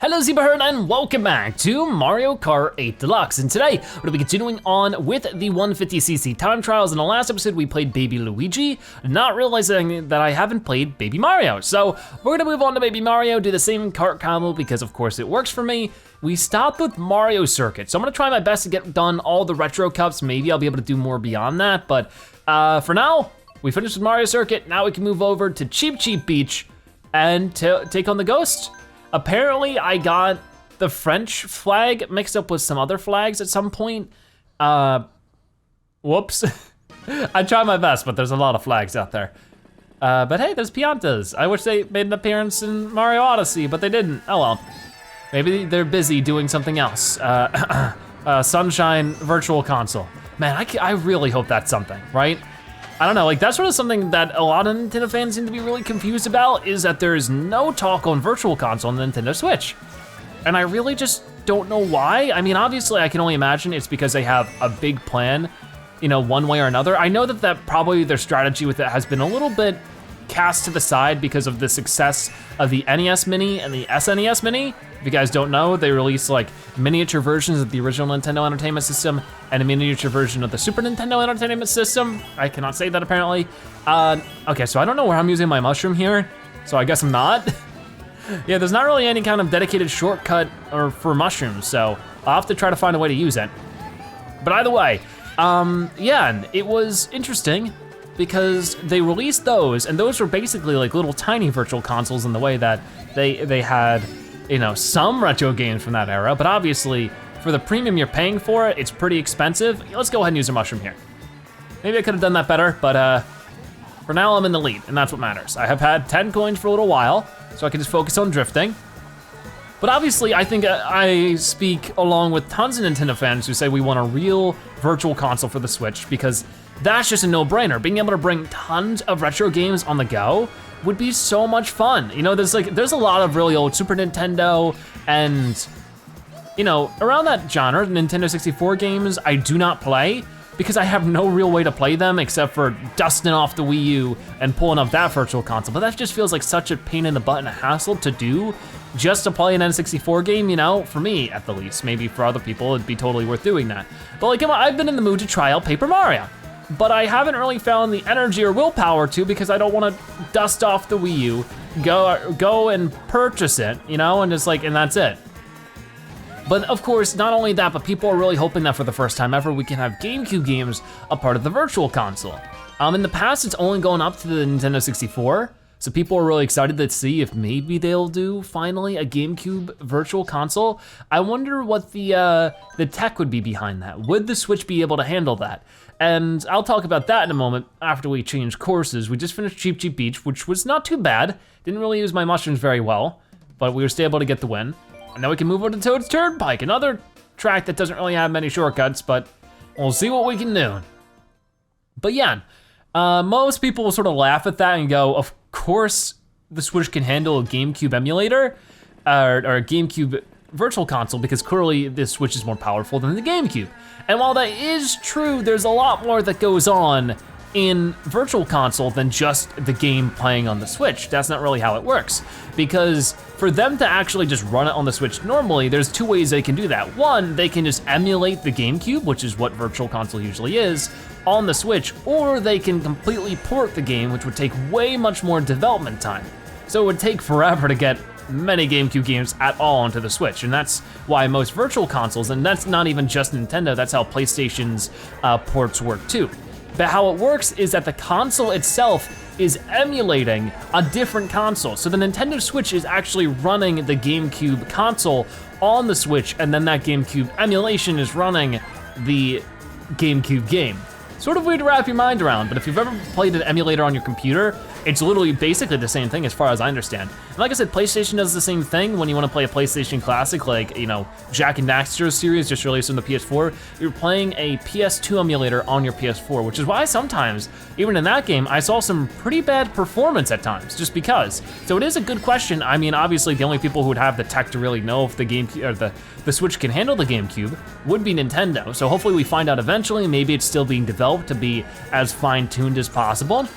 Hello Zebratastic and welcome back to Mario Kart 8 Deluxe. And today, we're gonna be continuing on with the 150cc time trials. In the last episode, we played Baby Luigi, not realizing that I haven't played Baby Mario. So we're gonna move on to Baby Mario, do the same kart combo because of course it works for me. We stopped with Mario Circuit. So I'm gonna try my best to get done all the retro cups. Maybe I'll be able to do more beyond that. But for now, we finished with Mario Circuit. Now we can move over to Cheep Cheep Beach and take on the Ghost. Apparently I got the French flag mixed up with some other flags at some point. Whoops. I try my best, but there's a lot of flags out there. But hey, there's Piantas. I wish they made an appearance in Mario Odyssey, but they didn't. Oh well. Maybe they're busy doing something else. Sunshine Virtual Console. Man, I really hope that's something, right? I don't know, like that's sort of something that a lot of Nintendo fans seem to be really confused about, is that there is no talk on Virtual Console on the Nintendo Switch. And I really just don't know why. I mean, obviously I can only imagine it's because they have a big plan, you know, one way or another. I know that probably their strategy with it has been a little bit cast to the side because of the success of the NES Mini and the SNES Mini. If you guys don't know, they released like miniature versions of the original Nintendo Entertainment System and a miniature version of the Super Nintendo Entertainment System. I cannot say that apparently. Okay, so I don't know where I'm using my mushroom here, so I guess I'm not. Yeah, there's not really any kind of dedicated shortcut for mushrooms, so I'll have to try to find a way to use it. But either way, yeah, it was interesting because they released those, and those were basically like little tiny virtual consoles in the way that they had, you know, some retro games from that era, but obviously for the premium you're paying for it, it's pretty expensive. Let's go ahead and use a mushroom here. Maybe I could have done that better, but for now I'm in the lead, and that's what matters. I have had 10 coins for a little while, so I can just focus on drifting. But obviously I think I speak along with tons of Nintendo fans who say we want a real virtual console for the Switch, because that's just a no-brainer. Being able to bring tons of retro games on the go would be so much fun. You know, there's a lot of really old Super Nintendo and, you know, around that genre, Nintendo 64 games I do not play because I have no real way to play them except for dusting off the Wii U and pulling up that virtual console. But that just feels like such a pain in the butt and a hassle to do just to play an N64 game, you know, for me at the least. Maybe for other people it'd be totally worth doing that. But like, I've been in the mood to try out Paper Mario, but I haven't really found the energy or willpower to because I don't want to dust off the Wii U, go and purchase it, you know, and just like, and that's it. But of course, not only that, but people are really hoping that for the first time ever, we can have GameCube games a part of the Virtual Console. In the past, it's only gone up to the Nintendo 64, so people are really excited to see if maybe they'll do finally a GameCube Virtual Console. I wonder what the tech would be behind that. Would the Switch be able to handle that? And I'll talk about that in a moment after we change courses. We just finished Cheep Cheep Beach, which was not too bad. Didn't really use my mushrooms very well, but we were still able to get the win. And now we can move on to Toad's Turnpike, another track that doesn't really have many shortcuts, but we'll see what we can do. But yeah, most people will sort of laugh at that and go, of course the Switch can handle a GameCube emulator, or a GameCube Virtual Console, because clearly this Switch is more powerful than the GameCube. And while that is true, there's a lot more that goes on in Virtual Console than just the game playing on the Switch. That's not really how it works. Because for them to actually just run it on the Switch normally, there's two ways they can do that. One, they can just emulate the GameCube, which is what Virtual Console usually is, on the Switch, or they can completely port the game, which would take way much more development time. So it would take forever to get many GameCube games at all onto the Switch, and that's why most Virtual Consoles, and that's not even just Nintendo, that's how PlayStation's ports work too. But how it works is that the console itself is emulating a different console. So the Nintendo Switch is actually running the GameCube console on the Switch, and then that GameCube emulation is running the GameCube game. Sort of weird to wrap your mind around, but if you've ever played an emulator on your computer, it's literally basically the same thing as far as I understand. And like I said, PlayStation does the same thing when you wanna play a PlayStation classic, like, you know, Jak and Daxter's series just released on the PS4, you're playing a PS2 emulator on your PS4, which is why sometimes, even in that game, I saw some pretty bad performance at times, just because. So it is a good question. I mean, obviously the only people who would have the tech to really know if the GameCube, or the Switch can handle the GameCube would be Nintendo. So hopefully we find out eventually, maybe it's still being developed to be as fine-tuned as possible.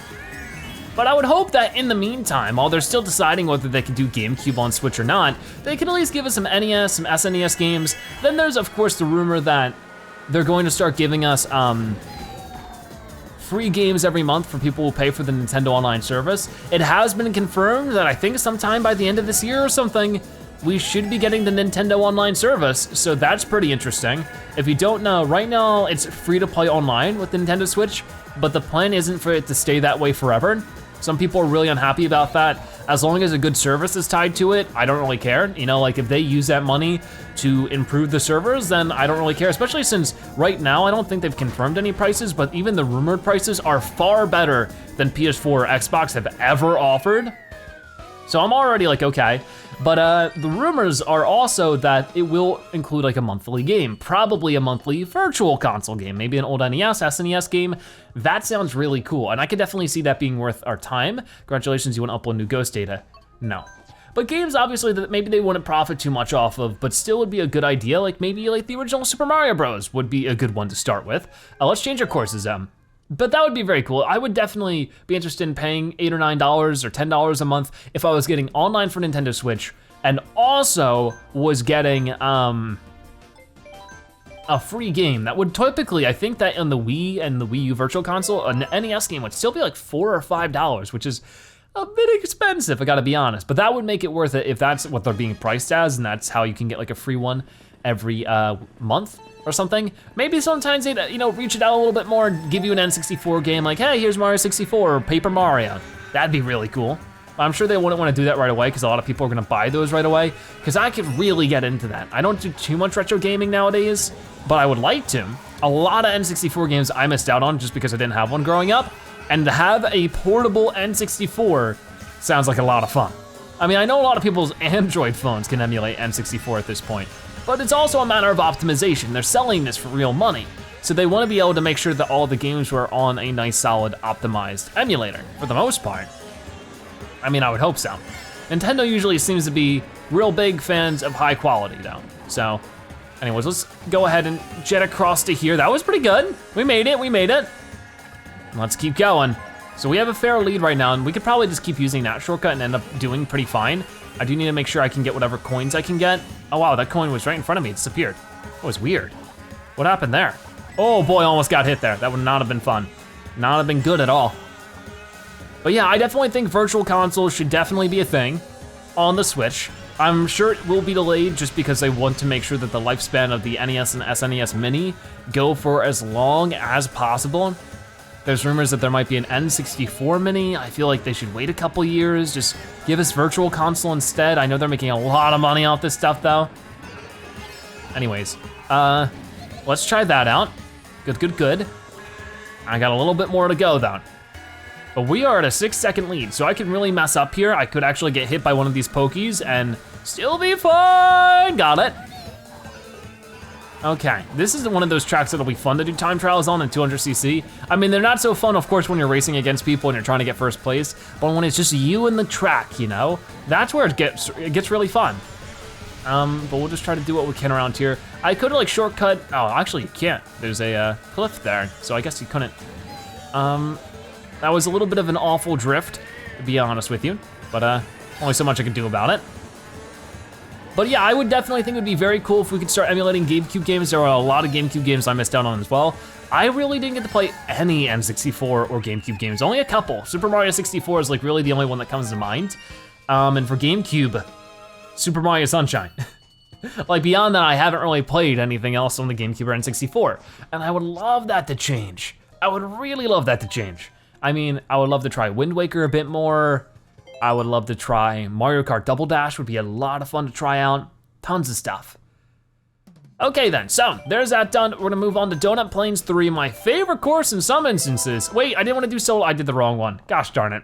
But I would hope that in the meantime, while they're still deciding whether they can do GameCube on Switch or not, they can at least give us some NES, some SNES games. Then there's of course the rumor that they're going to start giving us free games every month for people who pay for the Nintendo Online service. It has been confirmed that I think sometime by the end of this year or something, we should be getting the Nintendo Online service, so that's pretty interesting. If you don't know, right now it's free to play online with the Nintendo Switch, but the plan isn't for it to stay that way forever. Some people are really unhappy about that. As long as a good service is tied to it, I don't really care. You know, like if they use that money to improve the servers, then I don't really care, especially since right now, I don't think they've confirmed any prices, but even the rumored prices are far better than PS4 or Xbox have ever offered. So I'm already like, okay. But the rumors are also that it will include like a monthly game, probably a monthly virtual console game, maybe an old NES, SNES game. That sounds really cool, and I could definitely see that being worth our time. Congratulations, you want to upload new Ghost data? No. But games obviously that maybe they wouldn't profit too much off of, but still would be a good idea, like maybe like the original Super Mario Bros. Would be a good one to start with. Let's change our courses, But that would be very cool. I would definitely be interested in paying $8 or $9 or $10 a month if I was getting online for Nintendo Switch and also was getting a free game. That would typically, I think that on the Wii and the Wii U Virtual Console, an NES game would still be like $4 or $5, which is a bit expensive, I gotta be honest. But that would make it worth it if that's what they're being priced as, and that's how you can get like a free one every month or something. Maybe sometimes they'd reach it out a little bit more and give you an N64 game like, hey, here's Mario 64 or Paper Mario. That'd be really cool. I'm sure they wouldn't want to do that right away because a lot of people are gonna buy those right away, because I could really get into that. I don't do too much retro gaming nowadays, but I would like to. A lot of N64 games I missed out on just because I didn't have one growing up, and to have a portable N64 sounds like a lot of fun. I mean, I know a lot of people's Android phones can emulate N64 at this point, but it's also a matter of optimization. They're selling this for real money, so they want to be able to make sure that all the games were on a nice, solid, optimized emulator, for the most part. I mean, I would hope so. Nintendo usually seems to be real big fans of high quality though. So, anyways, let's go ahead and jet across to here. That was pretty good. We made it, we made it. Let's keep going. So we have a fair lead right now, and we could probably just keep using that shortcut and end up doing pretty fine. I do need to make sure I can get whatever coins I can get. Oh wow, that coin was right in front of me, it disappeared. That was weird. What happened there? Oh boy, almost got hit there. That would not have been fun. Not have been good at all. But yeah, I definitely think virtual consoles should definitely be a thing on the Switch. I'm sure it will be delayed just because they want to make sure that the lifespan of the NES and SNES Mini go for as long as possible. There's rumors that there might be an N64 Mini. I feel like they should wait a couple years, just give us virtual console instead. I know they're making a lot of money off this stuff though. Anyways, let's try that out. Good, good, good. I got a little bit more to go though. But we are at a 6-second lead, so I can really mess up here. I could actually get hit by one of these pokies and still be fine. Got it. Okay, this is one of those tracks that'll be fun to do time trials on in 200cc. I mean, they're not so fun, of course, when you're racing against people and you're trying to get first place, but when it's just you and the track, you know? That's where it gets really fun. But we'll just try to do what we can around here. I could like shortcut, oh, actually you can't. There's a cliff there, so I guess you couldn't. That was a little bit of an awful drift, to be honest with you, but only so much I can do about it. But yeah, I would definitely think it would be very cool if we could start emulating GameCube games. There are a lot of GameCube games I missed out on as well. I really didn't get to play any N64 or GameCube games, only a couple. Super Mario 64 is like really the only one that comes to mind. And for GameCube, Super Mario Sunshine. Like beyond that, I haven't really played anything else on the GameCube or N64. And I would love that to change. I would really love that to change. I mean, I would love to try Wind Waker a bit more. I would love to try Mario Kart Double Dash, would be a lot of fun to try out. Tons of stuff. Okay then, so there's that done. We're gonna move on to Donut Plains 3, my favorite course in some instances. Wait, I didn't wanna do solo, I did the wrong one. Gosh darn it.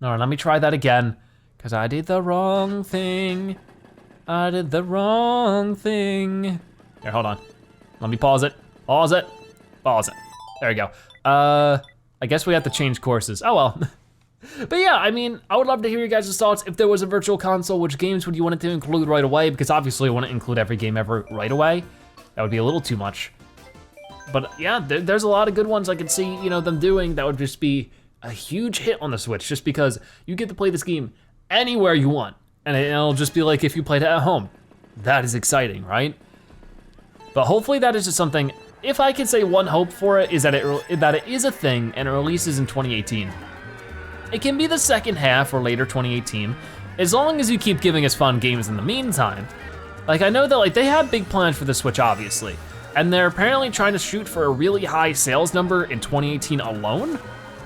All right, let me try that again, because I did the wrong thing. I did the wrong thing. Here, hold on. Let me pause it, pause it, pause it. There we go. I guess we have to change courses. Oh well. But yeah, I mean, I would love to hear your guys' thoughts. If there was a virtual console, which games would you want it to include right away? Because obviously I want to include every game ever right away. That would be a little too much. But yeah, there's a lot of good ones I could see, you know, them doing that would just be a huge hit on the Switch just because you get to play this game anywhere you want. And it'll just be like if you played it at home. That is exciting, right? But hopefully that is just something, if I could say one hope for it, is that it is a thing and it releases in 2018. It can be the second half or later 2018, as long as you keep giving us fun games in the meantime. Like I know that like they have big plans for the Switch, obviously, and they're apparently trying to shoot for a really high sales number in 2018 alone,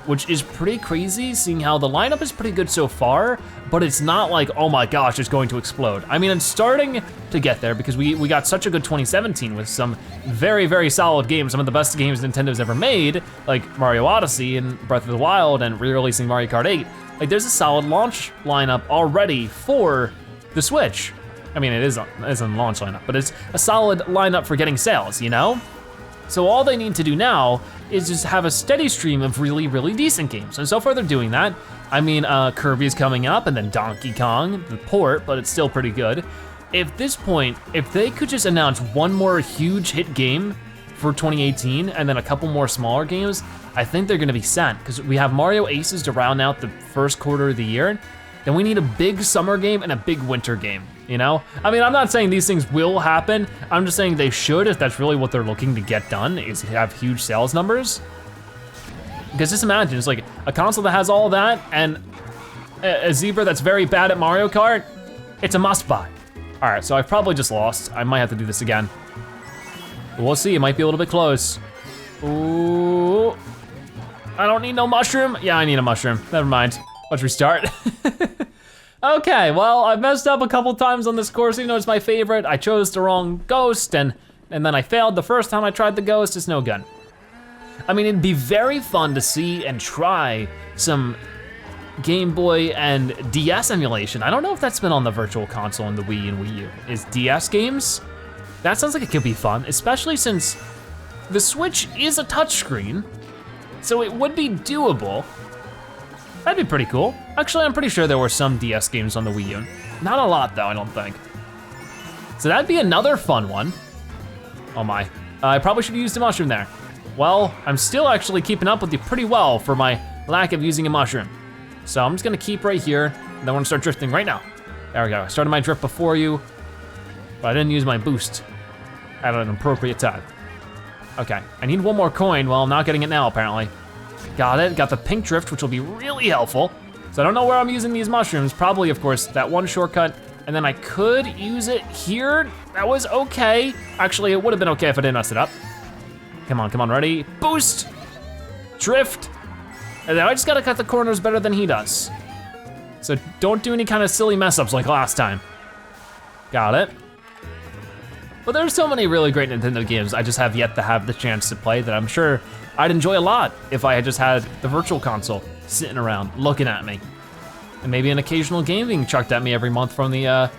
which is pretty crazy seeing how the lineup is pretty good so far, but it's not like, oh my gosh, it's going to explode. I mean, it's starting to get there because we got such a good 2017 with some very, very solid games, some of the best games Nintendo's ever made, like Mario Odyssey and Breath of the Wild and re-releasing Mario Kart 8. Like there's a solid launch lineup already for the Switch. I mean, it isn't a launch lineup, but it's a solid lineup for getting sales, you know? So all they need to do now is just have a steady stream of really, really decent games. And so far they're doing that. I mean, Kirby's coming up and then Donkey Kong, the port, but it's still pretty good. At this point, if they could just announce one more huge hit game for 2018 and then a couple more smaller games, I think they're gonna be set, because we have Mario Aces to round out the first quarter of the year. Then we need a big summer game and a big winter game, you know? I mean, I'm not saying these things will happen. I'm just saying they should, if that's really what they're looking to get done, is have huge sales numbers. Because just imagine, it's like a console that has all that and a Zebra that's very bad at Mario Kart, it's a must buy. All right, so I've probably just lost. I might have to do this again. We'll see, it might be a little bit close. Ooh, I don't need no mushroom. Yeah, I need a mushroom, never mind. Let's restart. Okay, well, I've messed up a couple times on this course, even though it's my favorite. I chose the wrong ghost and then I failed the first time I tried the ghost. It's no good. I mean, it'd be very fun to see and try some Game Boy and DS emulation. I don't know if that's been on the Virtual Console and the Wii and Wii U. Is DS games? That sounds like it could be fun, especially since the Switch is a touchscreen, so it would be doable. That'd be pretty cool. Actually, I'm pretty sure there were some DS games on the Wii U. Not a lot though, I don't think. So that'd be another fun one. Oh my, I probably should have used a mushroom there. Well, I'm still actually keeping up with you pretty well for my lack of using a mushroom. So I'm just gonna keep right here, and then we're gonna start drifting right now. There we go, I started my drift before you, but I didn't use my boost at an appropriate time. Okay, I need one more coin. Well, I'm not getting it now apparently. Got it, got the pink drift, which will be really helpful. So I don't know where I'm using these mushrooms. Probably, of course, that one shortcut, and then I could use it here. That was okay. Actually, it would have been okay if I didn't mess it up. Come on, ready? Boost, drift. And then I just gotta cut the corners better than he does. So don't do any kind of silly mess ups like last time. Got it. But there's so many really great Nintendo games I just have yet to have the chance to play that I'm sure I'd enjoy a lot if I had just had the Virtual Console sitting around looking at me. And maybe an occasional game being chucked at me every month from the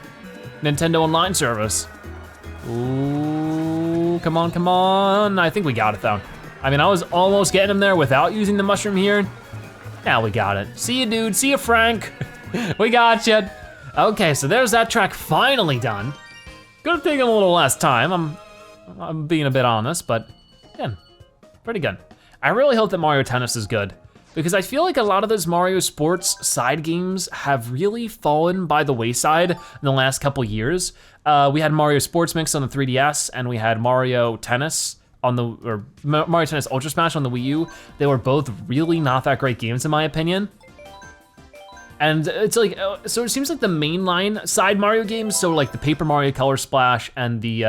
Nintendo Online service. Ooh, come on. I think we got it though. I mean, I was almost getting him there without using the mushroom here. Now we got it. See you, dude, see you, Frank. We got you. Okay, so there's that track finally done. Could have taken a little less time. I'm being a bit honest, but again, pretty good. I really hope that Mario Tennis is good, because I feel like a lot of those Mario Sports side games have really fallen by the wayside in the last couple years. We had Mario Sports Mix on the 3DS, and we had Mario Tennis on Mario Tennis Ultra Smash on the Wii U. They were both really not that great games in my opinion. And it's like, so it seems like the mainline side Mario games, so like the Paper Mario Color Splash and the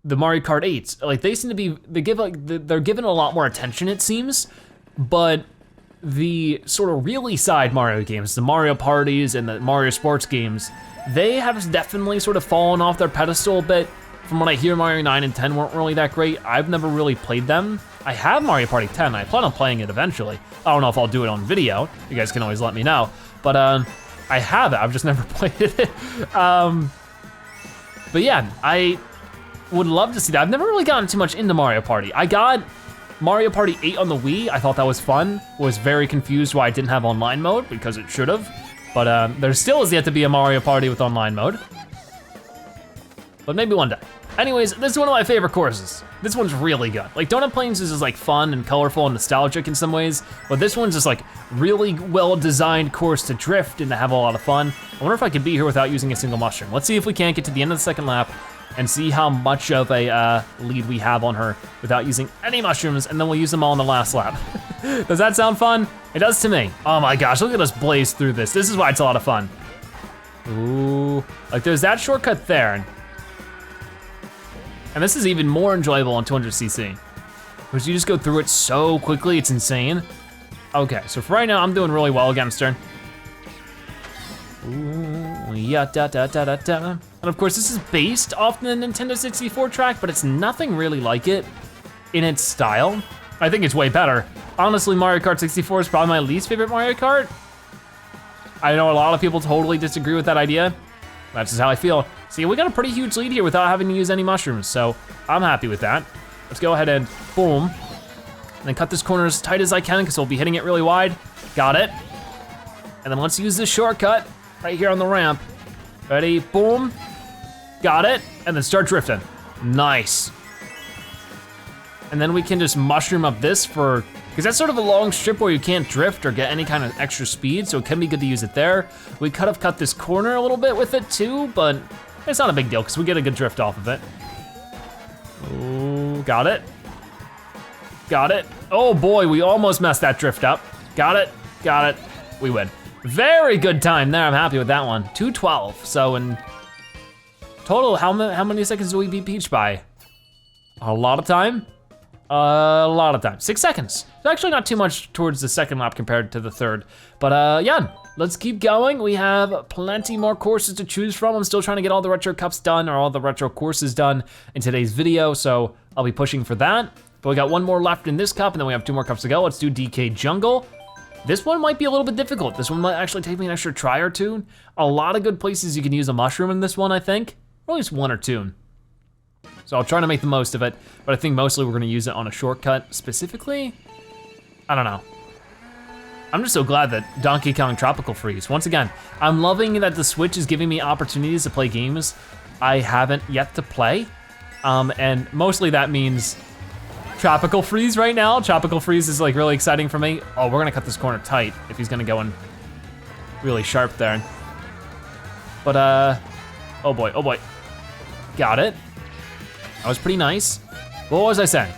Mario Kart 8s, like they seem to be, they're given a lot more attention it seems, but the sort of really side Mario games, the Mario Parties and the Mario Sports games, they have definitely sort of fallen off their pedestal a bit. From what I hear, Mario 9 and 10 weren't really that great. I've never really played them. I have Mario Party 10, I plan on playing it eventually. I don't know if I'll do it on video, you guys can always let me know. But I have it, I've just never played it. But yeah, I would love to see that. I've never really gotten too much into Mario Party. I got Mario Party 8 on the Wii, I thought that was fun. Was very confused why it didn't have online mode, because it should have. But there still is yet to be a Mario Party with online mode. But maybe one day. Anyways, this is one of my favorite courses. This one's really good. Like Donut Plains is just like fun and colorful and nostalgic in some ways, but this one's just like really well-designed course to drift and to have a lot of fun. I wonder if I could be here without using a single mushroom. Let's see if we can't get to the end of the second lap and see how much of a lead we have on her without using any mushrooms, and then we'll use them all in the last lap. Does that sound fun? It does to me. Oh my gosh, look at us blaze through this. This is why it's a lot of fun. Ooh, like there's that shortcut there. And this is even more enjoyable on 200cc, because you just go through it so quickly, it's insane. Okay, so for right now, I'm doing really well against her. Ooh, yeah, da da da da da. And of course, this is based off the Nintendo 64 track, but it's nothing really like it in its style. I think it's way better. Honestly, Mario Kart 64 is probably my least favorite Mario Kart. I know a lot of people totally disagree with that idea. That's just how I feel. See, we got a pretty huge lead here without having to use any mushrooms, so I'm happy with that. Let's go ahead and boom, and then cut this corner as tight as I can, because we'll be hitting it really wide. Got it. And then let's use this shortcut right here on the ramp. Ready, boom, got it, and then start drifting. Nice. And then we can just mushroom up this for, because that's sort of a long strip where you can't drift or get any kind of extra speed, so it can be good to use it there. We could have cut this corner a little bit with it too, but it's not a big deal because we get a good drift off of it. Ooh, got it. Got it. Oh boy, we almost messed that drift up. Got it, we win. Very good time there, I'm happy with that one. 2:12, so in total, how many seconds do we beat Peach by? A lot of time? A lot of time, 6 seconds. It's actually not too much towards the second lap compared to the third. But yeah, let's keep going. We have plenty more courses to choose from. I'm still trying to get all the retro cups done or all the retro courses done in today's video, so I'll be pushing for that. But we got one more left in this cup and then we have 2 more cups to go. Let's do DK Jungle. This one might be a little bit difficult. This one might actually take me an extra try or two. A lot of good places you can use a mushroom in this one, I think. Or at least 1 or 2. So I'll try to make the most of it, but I think mostly we're gonna use it on a shortcut specifically. I don't know. I'm just so glad that Donkey Kong Tropical Freeze, once again, I'm loving that the Switch is giving me opportunities to play games I haven't yet to play. And mostly that means Tropical Freeze right now. Tropical Freeze is like really exciting for me. Oh, we're gonna cut this corner tight if he's gonna go in really sharp there. But oh boy. Got it. That was pretty nice. What was I saying?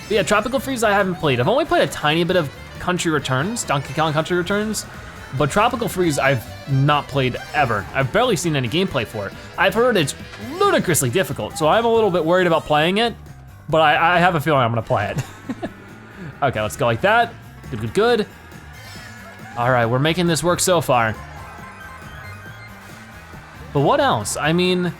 Yeah, Tropical Freeze I haven't played. I've only played a tiny bit of Country Returns, Donkey Kong Country Returns, but Tropical Freeze I've not played ever. I've barely seen any gameplay for it. I've heard it's ludicrously difficult, so I'm a little bit worried about playing it, but I have a feeling I'm gonna play it. Okay, let's go like that. Good. All right, we're making this work so far. But what else? I mean,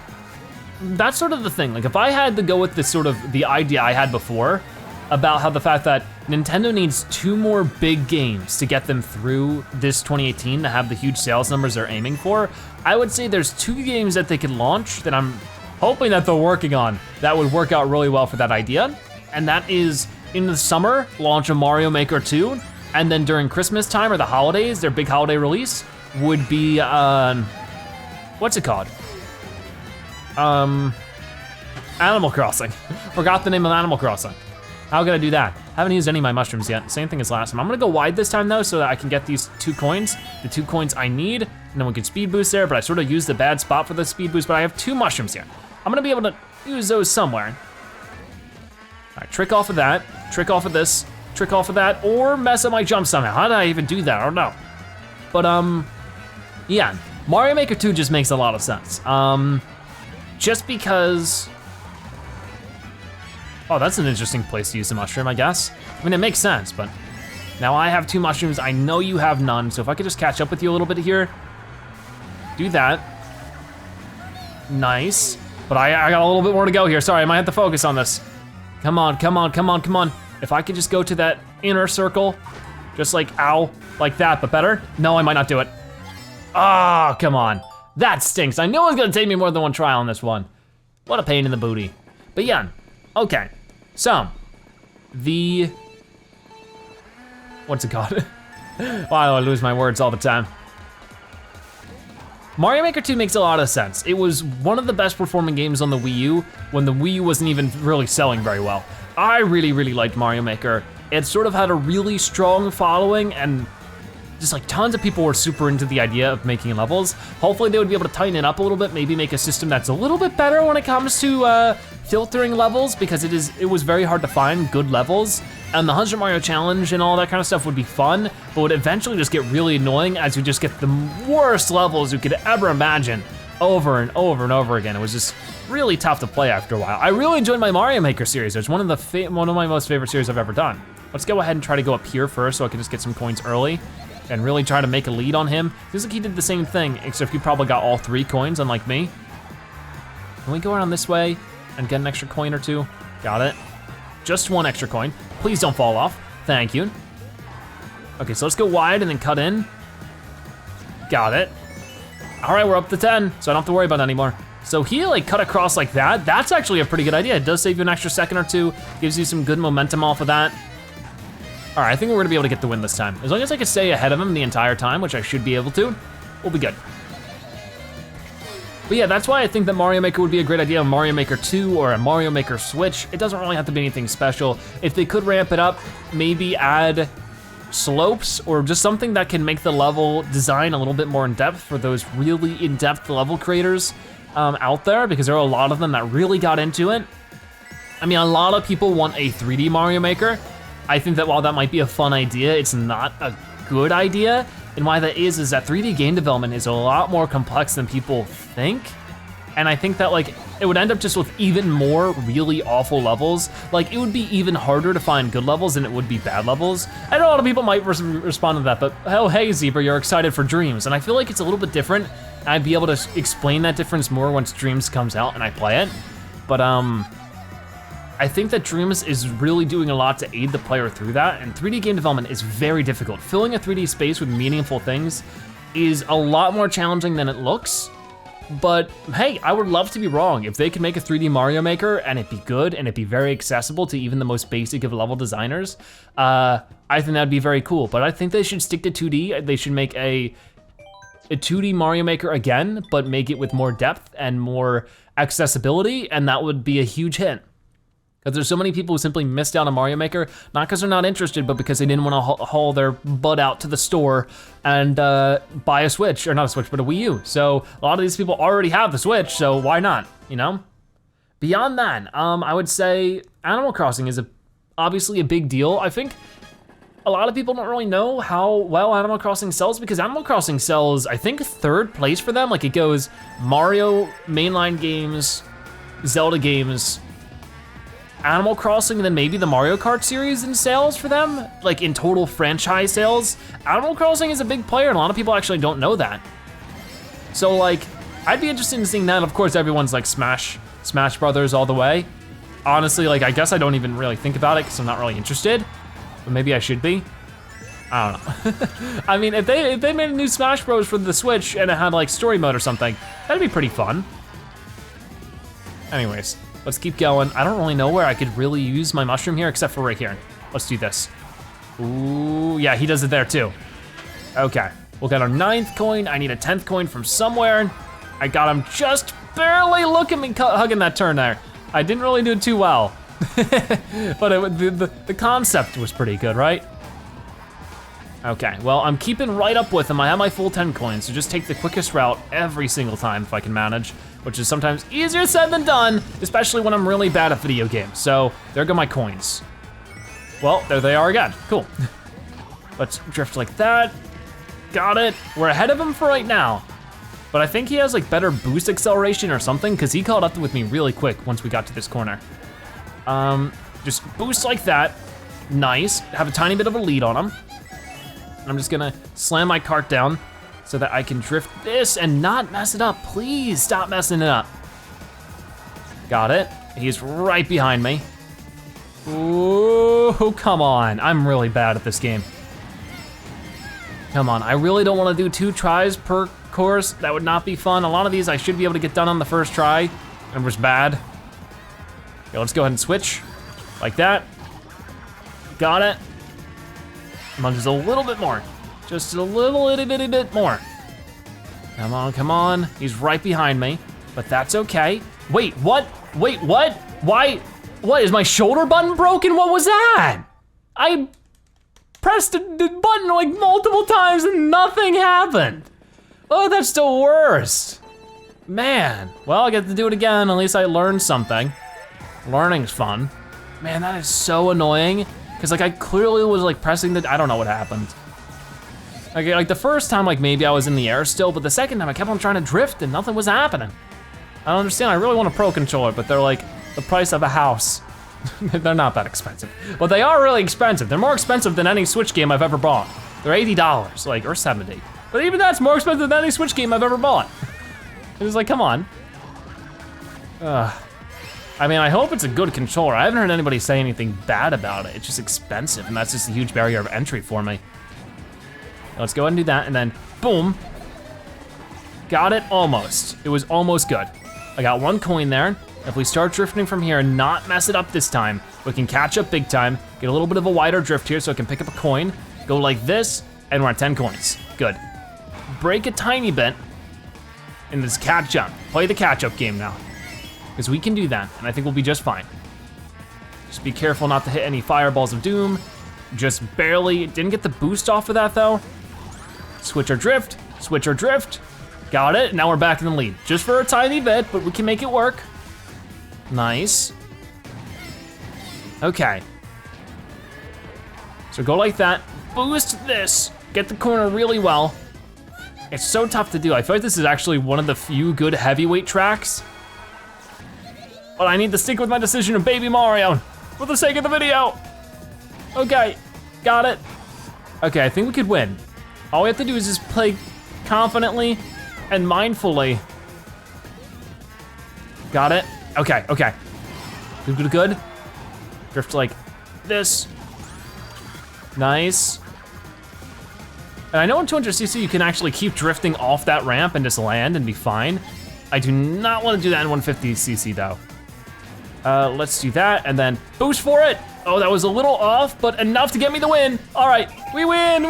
that's sort of the thing. Like if I had to go with this sort of the idea I had before about how the fact that Nintendo needs 2 more big games to get them through this 2018 to have the huge sales numbers they're aiming for, I would say there's 2 games that they could launch that I'm hoping that they're working on that would work out really well for that idea. And that is in the summer, launch a Mario Maker 2, and then during Christmas time or the holidays, their big holiday release would be, what's it called? Animal Crossing. Forgot the name of Animal Crossing. How could I do that? Haven't used any of my mushrooms yet. Same thing as last time. I'm gonna go wide this time though so that I can get these 2 coins, the 2 coins I need, and then we can speed boost there, but I sort of used the bad spot for the speed boost, but I have 2 mushrooms here. I'm gonna be able to use those somewhere. All right, trick off of that, trick off of this, trick off of that, or mess up my jump somehow. How did I even do that? I don't know. But yeah, Mario Maker 2 just makes a lot of sense. Just because, oh, that's an interesting place to use the mushroom, I guess. I mean, it makes sense, but now I have 2 mushrooms, I know you have none, so if I could just catch up with you a little bit here, do that. Nice, but I got a little bit more to go here. Sorry, I might have to focus on this. Come on. If I could just go to that inner circle, just like, ow, like that, but better. No, I might not do it. Ah, come on. That stinks. I knew it was gonna take me more than 1 try on this one. What a pain in the booty. But yeah, okay. So, what's it called? Wow, I lose my words all the time. Mario Maker 2 makes a lot of sense. It was one of the best performing games on the Wii U when the Wii U wasn't even really selling very well. I really, really liked Mario Maker. It sort of had a really strong following, and just like tons of people were super into the idea of making levels. Hopefully they would be able to tighten it up a little bit, maybe make a system that's a little bit better when it comes to filtering levels, because it was very hard to find good levels. And the 100 Mario Challenge and all that kind of stuff would be fun, but would eventually just get really annoying as you just get the worst levels you could ever imagine over and over and over again. It was just really tough to play after a while. I really enjoyed my Mario Maker series. It's one of my most favorite series I've ever done. Let's go ahead and try to go up here first so I can just get some coins early and really try to make a lead on him. Feels like he did the same thing, except he probably got all 3 coins, unlike me. Can we go around this way and get an extra coin or 2? Got it. Just 1 extra coin. Please don't fall off. Thank you. Okay, so let's go wide and then cut in. Got it. All right, we're up to 10, so I don't have to worry about it anymore. So he like cut across like that. That's actually a pretty good idea. It does save you an extra second or 2, gives you some good momentum off of that. All right, I think we're gonna be able to get the win this time. As long as I can stay ahead of him the entire time, which I should be able to, we'll be good. But yeah, that's why I think that Mario Maker would be a great idea on Mario Maker 2 or a Mario Maker Switch. It doesn't really have to be anything special. If they could ramp it up, maybe add slopes or just something that can make the level design a little bit more in depth for those really in-depth level creators out there, because there are a lot of them that really got into it. I mean, a lot of people want a 3D Mario Maker. I think that while that might be a fun idea, it's not a good idea. And why that is that 3D game development is a lot more complex than people think. And I think that like, it would end up just with even more really awful levels. Like it would be even harder to find good levels than it would be bad levels. I know a lot of people might respond to that, but oh, hey Zebra, you're excited for Dreams. And I feel like it's a little bit different. I'd be able to explain that difference more once Dreams comes out and I play it. But I think that Dreams is really doing a lot to aid the player through that, and 3D game development is very difficult. Filling a 3D space with meaningful things is a lot more challenging than it looks, but hey, I would love to be wrong. If they could make a 3D Mario Maker and it be good and it be very accessible to even the most basic of level designers, I think that'd be very cool, but I think they should stick to 2D. They should make a 2D Mario Maker again, but make it with more depth and more accessibility, and that would be a huge hit. Because there's so many people who simply missed out on Mario Maker, not because they're not interested, but because they didn't want to haul their butt out to the store and buy a Switch, or not a Switch, but a Wii U. So a lot of these people already have the Switch, so why not, you know? Beyond that, I would say Animal Crossing is obviously a big deal. I think a lot of people don't really know how well Animal Crossing sells, because Animal Crossing sells, I think, 3rd place for them. Like it goes Mario mainline games, Zelda games, Animal Crossing, and then maybe the Mario Kart series in sales for them, like in total franchise sales. Animal Crossing is a big player, and a lot of people actually don't know that. So like, I'd be interested in seeing that. Of course, everyone's like Smash Brothers all the way. Honestly, like I guess I don't even really think about it because I'm not really interested, but maybe I should be. I don't know. I mean, if they made a new Smash Bros for the Switch and it had like story mode or something, that'd be pretty fun. Anyways. Let's keep going. I don't really know where I could really use my mushroom here except for right here. Let's do this. Ooh, yeah, he does it there too. Okay, we'll get our 9th coin. I need a 10th coin from somewhere. I got him just barely. Look at me hugging that turn there. I didn't really do it too well. But the concept was pretty good, right? Okay, well, I'm keeping right up with him. I have my full 10 coins, so just take the quickest route every single time if I can manage, which is sometimes easier said than done, especially when I'm really bad at video games. So there go my coins. Well, there they are again, cool. Let's drift like that. Got it, we're ahead of him for right now. But I think he has like better boost acceleration or something, because he caught up with me really quick once we got to this corner. Just boost like that, nice. Have a tiny bit of a lead on him. I'm just gonna slam my cart down so that I can drift this and not mess it up. Please stop messing it up. Got it, he's right behind me. Ooh, come on, I'm really bad at this game. Come on, I really don't wanna do 2 tries per course. That would not be fun. A lot of these I should be able to get done on the first try. It was bad. Okay, let's go ahead and switch, like that. Got it. Come on, just a little bit more. Just a little itty bitty bit more. Come on, come on. He's right behind me, but that's okay. Wait, what? Wait, what? Why? What, is my shoulder button broken? What was that? I pressed the button like multiple times and nothing happened. Oh, that's the worst. Man, well, I get to do it again. At least I learned something. Learning's fun. Man, that is so annoying. Cause like I clearly was like pressing I don't know what happened. Okay, like the first time, like maybe I was in the air still, but the second time I kept on trying to drift and nothing was happening. I don't understand, I really want a Pro controller, but they're like the price of a house. They're not that expensive, but they are really expensive. They're more expensive than any Switch game I've ever bought. They're $80, like, or 70. But even that's more expensive than any Switch game I've ever bought. It was like, come on. I mean, I hope it's a good controller. I haven't heard anybody say anything bad about it. It's just expensive, and that's just a huge barrier of entry for me. Let's go ahead and do that, and then boom. Got it, almost. It was almost good. I got 1 coin there. If we start drifting from here and not mess it up this time, we can catch up big time, get a little bit of a wider drift here so I can pick up a coin, go like this, and we're at 10 coins. Good. Break a tiny bit, and this catch up. Play the catch up game now. Because we can do that, and I think we'll be just fine. Just be careful not to hit any fireballs of doom. Just barely, didn't get the boost off of that though. Switch or drift, switch or drift. Got it, now we're back in the lead. Just for a tiny bit, but we can make it work. Nice. Okay. So go like that, boost this, get the corner really well. It's so tough to do. I feel like this is actually one of the few good heavyweight tracks. But I need to stick with my decision of Baby Mario for the sake of the video. Okay, got it. Okay, I think we could win. All we have to do is just play confidently and mindfully. Got it, okay, okay. Good, good, good. Drift like this. Nice. And I know in 200cc you can actually keep drifting off that ramp and just land and be fine. I do not want to do that in 150cc though. Let's do that and then boost for it. Oh, that was a little off, but enough to get me the win. All right, we win,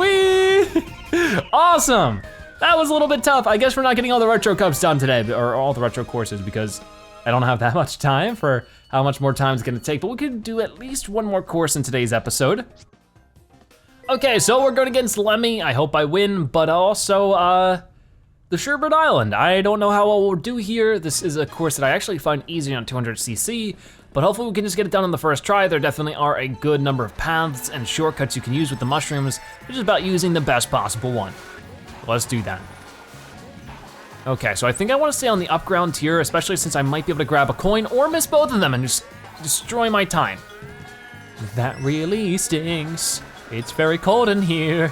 Awesome. That was a little bit tough. I guess we're not getting all the retro cups done today, or all the retro courses, because I don't have that much time for how much more time it's gonna take, but we could do at least one more course in today's episode. Okay, so we're going against Lemmy. I hope I win, but also the Sherbet Island. I don't know how well we'll do here. This is a course that I actually find easy on 200cc, but hopefully we can just get it done on the first try. There definitely are a good number of paths and shortcuts you can use with the mushrooms. It's just about using the best possible one. Let's do that. Okay, so I think I want to stay on the up ground tier, especially since I might be able to grab a coin or miss both of them and just destroy my time. That really stings. It's very cold in here.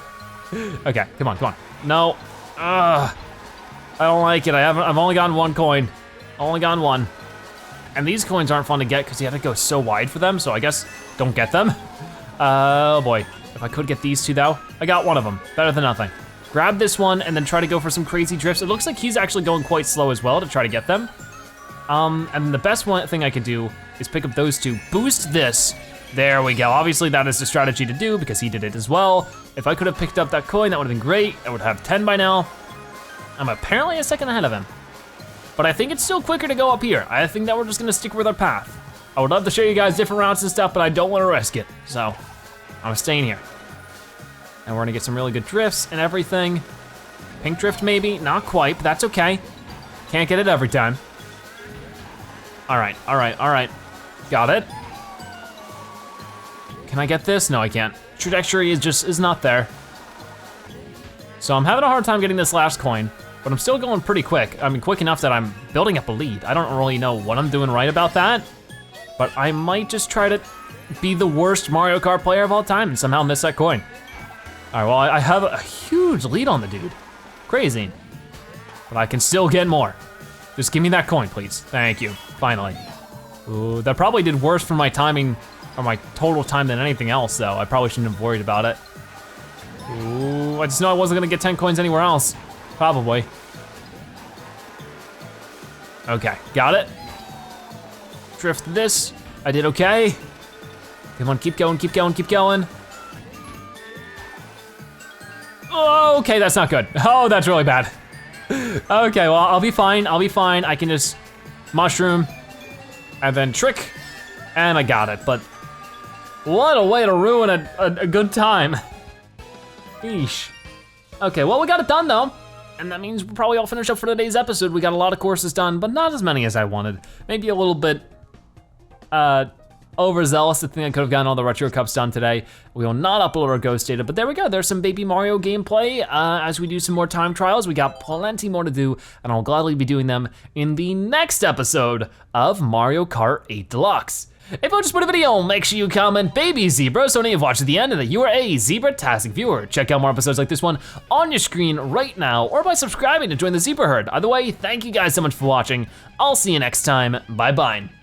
Okay, come on, come on. No, I don't like it. I've only gotten 1 coin. Only gotten 1. And these coins aren't fun to get because you have to go so wide for them, so I guess don't get them. Oh boy, if I could get these 2 though. I got 1 of them, better than nothing. Grab this one and then try to go for some crazy drifts. It looks like he's actually going quite slow as well to try to get them. And the best thing I could do is pick up those 2, boost this. There we go. Obviously that is the strategy to do because he did it as well. If I could have picked up that coin, that would have been great. I would have 10 by now. I'm apparently a second ahead of him. But I think it's still quicker to go up here. I think that we're just gonna stick with our path. I would love to show you guys different routes and stuff, but I don't wanna risk it. So I'm staying here. And we're gonna get some really good drifts and everything. Pink drift maybe, not quite, but that's okay. Can't get it every time. All right, all right, all right. Got it. Can I get this? No, I can't. Trajectory is not there. So I'm having a hard time getting this last coin, but I'm still going pretty quick. I mean, quick enough that I'm building up a lead. I don't really know what I'm doing right about that, but I might just try to be the worst Mario Kart player of all time and somehow miss that coin. All right, well, I have a huge lead on the dude. Crazy, but I can still get more. Just give me that coin, please. Thank you, finally. Ooh, that probably did worse for my timing, or my total time than anything else though. I probably shouldn't have worried about it. Ooh, I just know I wasn't gonna get 10 coins anywhere else. Probably. Okay, got it. Drift this, I did okay. Come on, keep going, keep going, keep going. Oh, okay, that's not good. Oh, that's really bad. Okay, well, I'll be fine, I can just mushroom and then trick, and I got it, but what a way to ruin a good time. Eesh. Okay, well, we got it done though. And that means we'll probably all finish up for today's episode. We got a lot of courses done, but not as many as I wanted. Maybe a little bit overzealous to think I could have gotten all the retro cups done today. We will not upload our ghost data, but there we go. There's some Baby Mario gameplay as we do some more time trials. We got plenty more to do, and I'll gladly be doing them in the next episode of Mario Kart 8 Deluxe. If you just put a video, make sure you comment Baby Zebra so you've watched to the end and that you are a Zebratastic viewer. Check out more episodes like this one on your screen right now or by subscribing to join the Zebra Herd. Either way, thank you guys so much for watching. I'll see you next time, bye-bye.